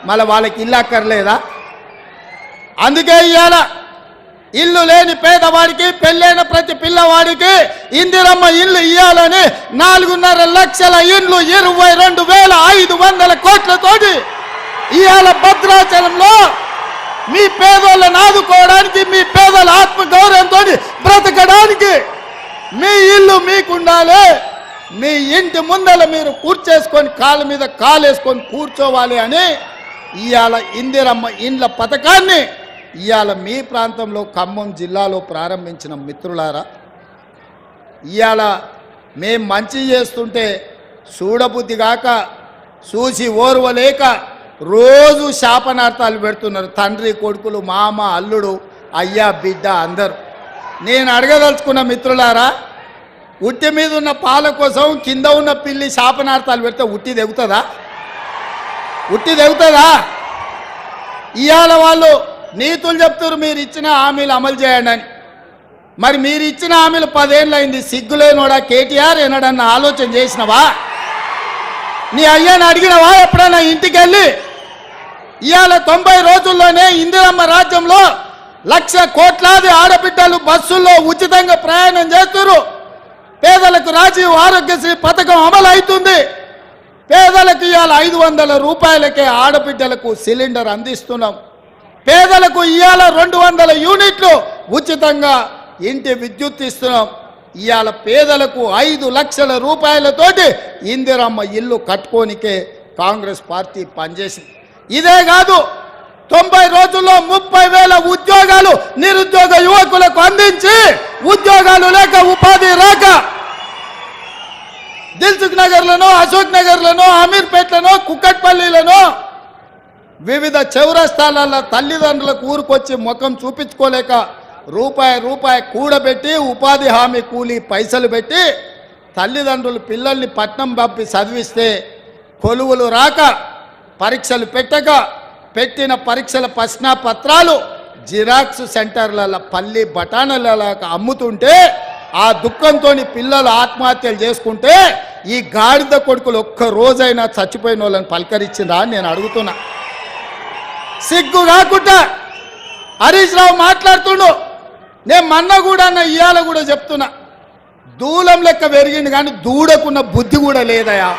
మళ్ళీ వాళ్ళకి ఇల్లు అక్కర్లేదా? అందుకే ఇవాళ ఇల్లు లేని పేదవాడికి పెళ్ళైన ప్రతి పిల్లవాడికి ఇందిరమ్మ ఇల్లు ఇవ్వాలని 4.5 లక్షల ఇండ్లు 22,500 కోట్లతోటి ఇవాళ భద్రాచలంలో మీ పేదోళ్ళని ఆదుకోవడానికి, మీ పేదల ఆత్మగౌరవంతో బ్రతకడానికి మీ ఇల్లు మీకుండాలి. మీ ఇంటి ముందల మీరు కూర్చేసుకొని కాళ్ళ మీద కాలేసుకొని కూర్చోవాలి అని ఇవాళ ఇందిరమ్మ ఇండ్ల పథకాన్ని ఇవాళ మీ ప్రాంతంలో ఖమ్మం జిల్లాలో ప్రారంభించిన మిత్రులారా, ఇవాళ మేం మంచి చేస్తుంటే చూడబుద్ధి కాక చూసి ఓర్వలేక రోజు శాపనార్థాలు పెడుతున్నారు తండ్రి కొడుకులు, మామ అల్లుడు, అయ్యా బిడ్డ అందరూ. నేను అడగదలుచుకున్న మిత్రులారా, ఉట్టి మీద ఉన్న పాల కోసం కింద ఉన్న పిల్లి శాపనార్థాలు పెడితే ఉట్టి తెగుతుందా? ఉట్టి తెగుతుందా? ఇవాళ వాళ్ళు నీతులు చెప్తారు మీరు ఇచ్చిన హామీలు అమలు చేయండి అని. మరి మీరు ఇచ్చిన హామీలు 10 ఏళ్ళు అయింది. సిగ్గులేనోడా కేటీఆర్ ఏనాడన్నా ఆలోచన చేసినవా? నీ అయ్యాన్ని అడిగినవా ఎప్పుడైనా ఇంటికి వెళ్ళి? ఇవాళ 90 రోజుల్లోనే ఇందిరమ్మ రాజ్యంలో 1,00,000 కోట్లాది ఆడబిడ్డలు బస్సుల్లో ఉచితంగా ప్రయాణం చేస్తున్నారు. పేదలకు రాజీవ్ ఆరోగ్యశ్రీ పథకం అమలు అవుతుంది. పేదలకు ఇవాళ 500 రూపాయలకే ఆడబిడ్డలకు సిలిండర్ అందిస్తున్నాం. పేదలకు ఇవాళ 200 యూనిట్లు ఉచితంగా ఇంటి విద్యుత్ ఇస్తున్నాం. ఇవాళ పేదలకు 5 లక్షల రూపాయలతోటి ఇందిరమ్మ ఇల్లు కట్టుకోనికే కాంగ్రెస్ పార్టీ పనిచేసింది. ఇదే కాదు, 90 రోజుల్లో 30,000 ఉద్యోగాలు నిరుద్యోగ యువకులకు అందించి ఉద్యోగాలు లేక ఉపాధి రాక దిల్సుఖ్ నగర్లను, అశోక్ నగర్లను, అమీర్పేట్లను, కుక్కట్పల్లిలను వివిధ చౌరస్తాల తల్లిదండ్రులకు ఊరుకొచ్చి ముఖం చూపించుకోలేక రూపాయి కూడబెట్టి ఉపాధి హామీ కూలీ పైసలు పెట్టి తల్లిదండ్రులు పిల్లల్ని పట్నం పంపి చదివిస్తే కొలువులు రాక పరీక్షలు పెట్టక పెట్టిన పరీక్షల ప్రశ్నపత్రాలు జిరాక్స్ సెంటర్ల పల్లి బఠానీలకు అమ్ముతుంటే ఆ దుఃఖంతో పిల్లలు ఆత్మహత్యలు చేసుకుంటే ఈ గాడిద కొడుకులు ఒక్క రోజైనా చచ్చిపోయిన వాళ్ళని పలకరించిందా అని నేను అడుగుతున్నా. సిగ్గు కాకుండా హరీష్ రావు మాట్లాడుతుండు. నేను మొన్న కూడా ఇవాళ కూడా చెప్తున్నా, దూలం లెక్క పెరిగింది కానీ దూడకున్న బుద్ధి కూడా లేదయా.